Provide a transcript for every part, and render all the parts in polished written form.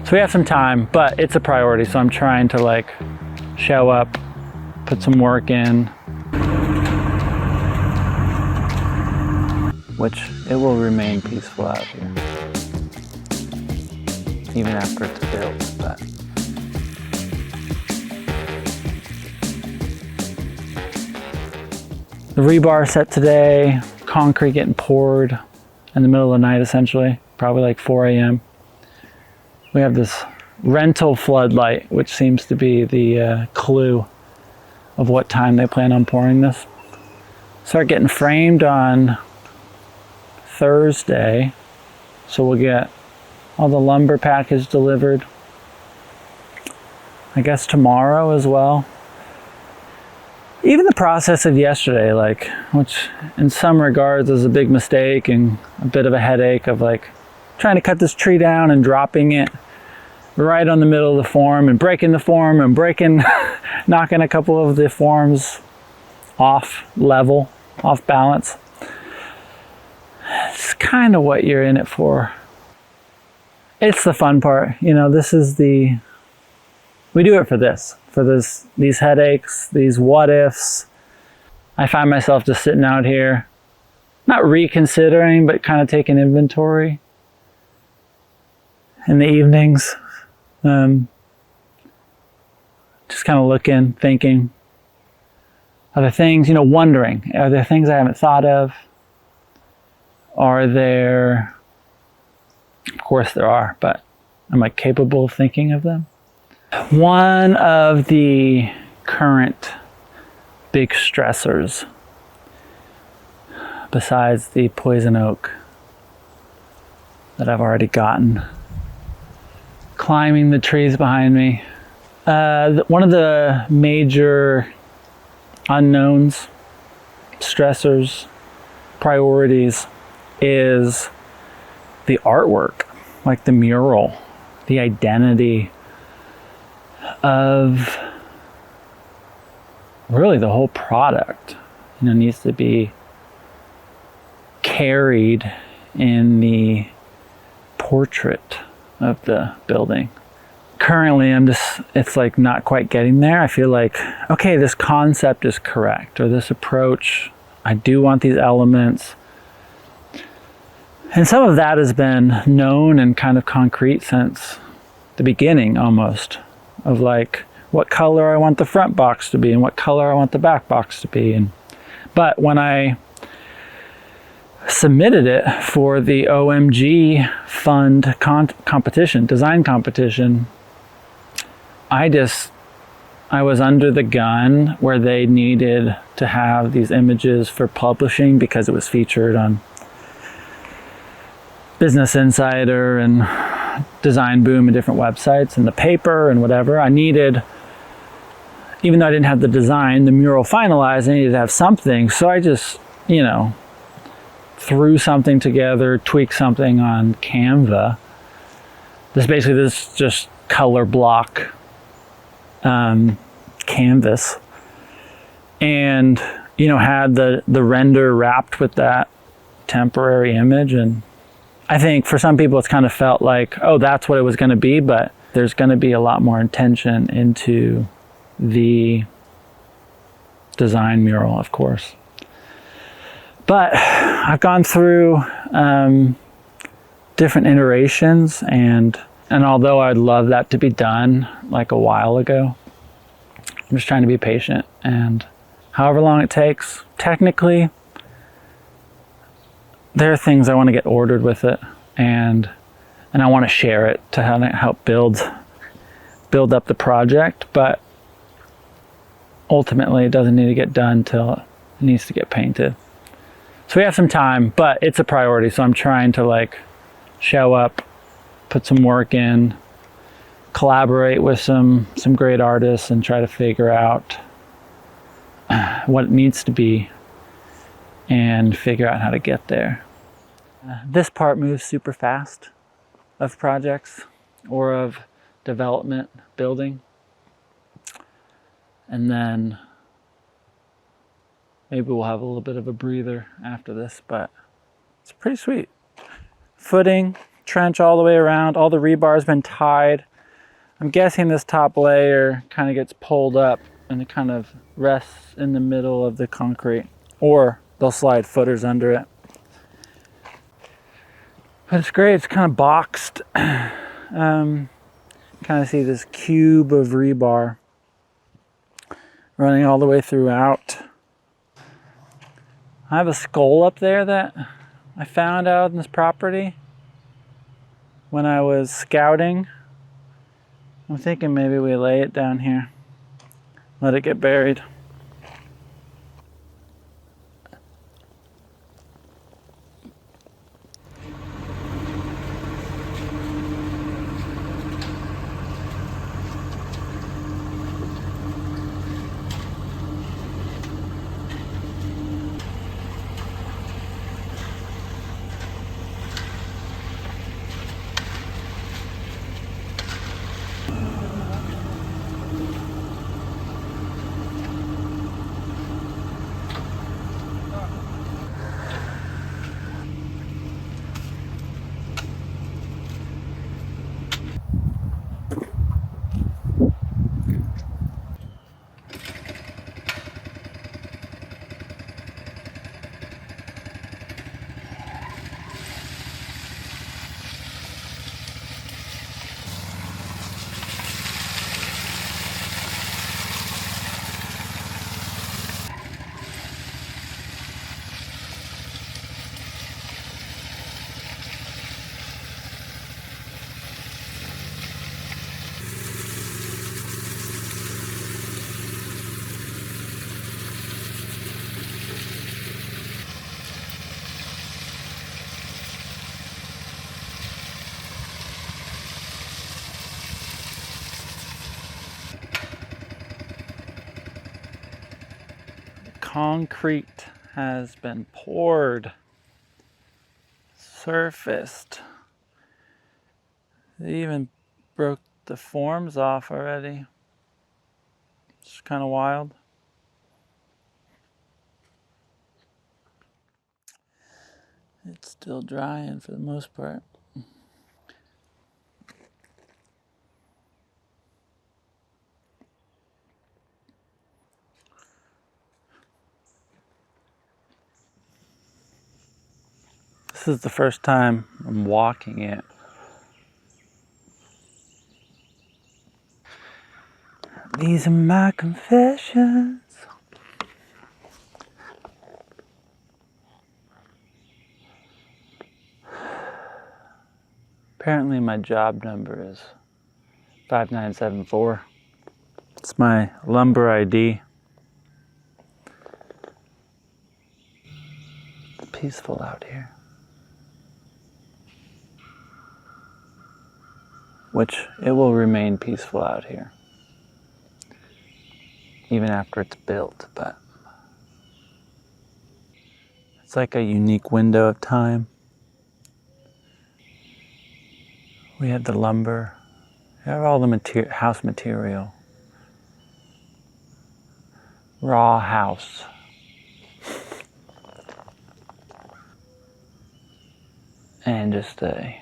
So we have some time, but it's a priority. So I'm trying to like show up, put some work in, which it will remain peaceful out here, even after it's built. But the rebar set today, concrete getting poured in the middle of the night essentially, probably like 4 a.m. We have this rental floodlight, which seems to be the clue of what time they plan on pouring this. Start getting framed on Thursday, so we'll get all the lumber package delivered, I guess tomorrow as well. Even the process of yesterday, like, which in some regards is a big mistake and a bit of a headache of like trying to cut this tree down and dropping it right on the middle of the form and breaking the form and knocking a couple of the forms off level, off balance. It's kind of what you're in it for. It's the fun part, you know. We do it for these headaches, these what ifs. I find myself just sitting out here, not reconsidering, but kind of taking inventory in the evenings. Just kind of looking, thinking, are there things, you know, wondering, are there things I haven't thought of? Are there, of course there are, but am I capable of thinking of them? One of the current big stressors, besides the poison oak that I've already gotten, climbing the trees behind me, one of the major unknowns, stressors, priorities is the artwork, like the mural, the identity of really the whole product, you know, needs to be carried in the portrait of the building. Currently, it's like not quite getting there. I feel like, okay, this concept is correct, or this approach, I do want these elements. And some of that has been known and kind of concrete since the beginning almost, of like what color I want the front box to be and what color I want the back box to be. But when I submitted it for the OMG Fund competition, design competition, I was under the gun where they needed to have these images for publishing because it was featured on Business Insider and Design Boom and different websites and the paper and whatever. I needed, even though I didn't have the design, the mural finalized, I needed to have something. So I just, you know, threw something together, tweaked something on Canva. This just color block canvas, and you know, had the render wrapped with that temporary image. And I think for some people it's kind of felt like, oh, that's what it was going to be, but there's going to be a lot more intention into the design mural, of course. But I've gone through different iterations, and although I'd love that to be done like a while ago, I'm just trying to be patient, and however long it takes, technically, there are things I want to get ordered with it, and I want to share it to help build up the project, but ultimately it doesn't need to get done till it needs to get painted. So we have some time, but it's a priority, so I'm trying to like show up, put some work in, collaborate with some great artists, and try to figure out what it needs to be and figure out how to get there. This part moves super fast of projects or of development, building. And then maybe we'll have a little bit of a breather after this, but it's pretty sweet. Footing, trench all the way around. All the rebar's been tied. I'm guessing this top layer kind of gets pulled up and it kind of rests in the middle of the concrete, or they'll slide footers under it. But it's great, it's kind of boxed. Kind of see this cube of rebar running all the way throughout. I have a skull up there that I found out on this property when I was scouting. I'm thinking maybe we lay it down here, let it get buried. Concrete has been poured, surfaced. They even broke the forms off already. It's kind of wild. It's still drying for the most part. This is the first time I'm walking it. These are my confessions. Apparently my job number is 5974. It's my lumber ID. Peaceful out here. Which it will remain peaceful out here, even after it's built, but it's like a unique window of time. We have the lumber, we have all the house material, raw house. And just a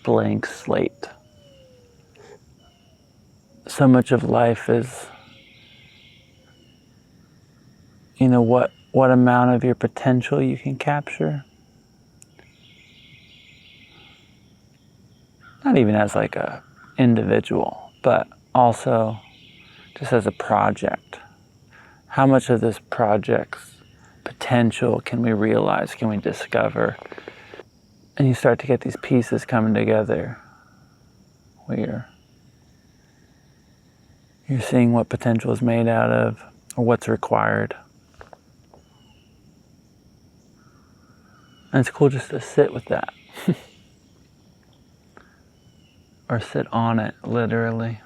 blank slate. So much of life is, you know, what amount of your potential you can capture. Not even as like a individual, but also just as a project. How much of this project's potential can we realize, can we discover? And you start to get these pieces coming together where you're seeing what potential is made out of or what's required. And it's cool just to sit with that. Or sit on it, literally.